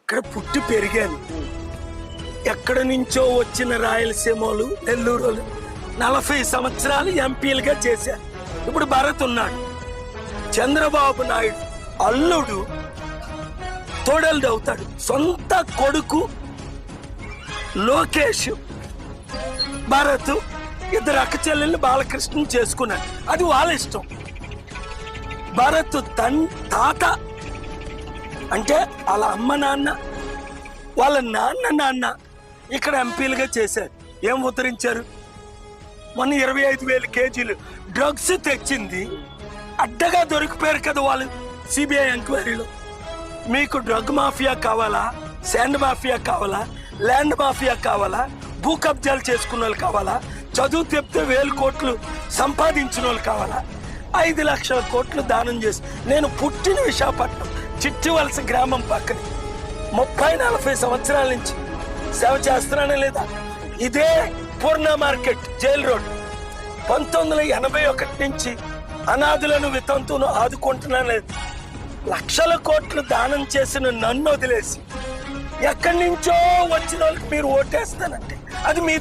అక్కడ పుట్టి పెరిగాను. ఎక్కడి నుంచో వచ్చిన రాయలసీమలు, నెల్లూరు 40 సంవత్సరాలు ఎంపీలుగా చేశారు. ఇప్పుడు భరత్ ఉన్నాడు. చంద్రబాబు నాయుడు అల్లుడు తోడలుడు అవుతాడు. సొంత కొడుకు లోకేష్, భరత్ ఇద్దరు అక్క చెల్లెల్ని బాలకృష్ణ చేసుకున్నాడు. అది వాళ్ళ ఇష్టం. భరత్ తాత అంటే వాళ్ళ అమ్మ నాన్న, వాళ్ళ నాన్న ఇక్కడ ఎంపీలుగా చేశారు. ఏం ఉద్ధరించారు? మొన్న 25,000 కేజీలు డ్రగ్స్ తెచ్చింది అడ్డగా దొరికిపోయారు కదా వాళ్ళు సిబిఐ ఎంక్వైరీలో. మీకు డ్రగ్ మాఫియా కావాలా, శాండ్ మాఫియా కావాలా, ల్యాండ్ మాఫియా కావాలా, భూ కబ్జాలు చేసుకున్న వాళ్ళు కావాలా, చదువు చెప్తే 1000 కోట్లు సంపాదించిన వాళ్ళు కావాలా? 5 లక్షల కోట్లు దానం చేసి, నేను పుట్టిన విశాఖపట్నం చిట్టివలస గ్రామం పక్కన 30-40 సంవత్సరాల నుంచి సేవ చేస్తున్నానే లేదా? ఇదే పూర్ణ మార్కెట్ జైల్ రోడ్ 1981 నుంచి అనాథులను వితంతువును ఆదుకుంటున్నాను లేదు. లక్షల కోట్లు దానం చేసిన నన్ను వదిలేసి ఎక్కడి నుంచో వచ్చిన వాళ్ళకి మీరు ఓటేస్తానంటే అది మీ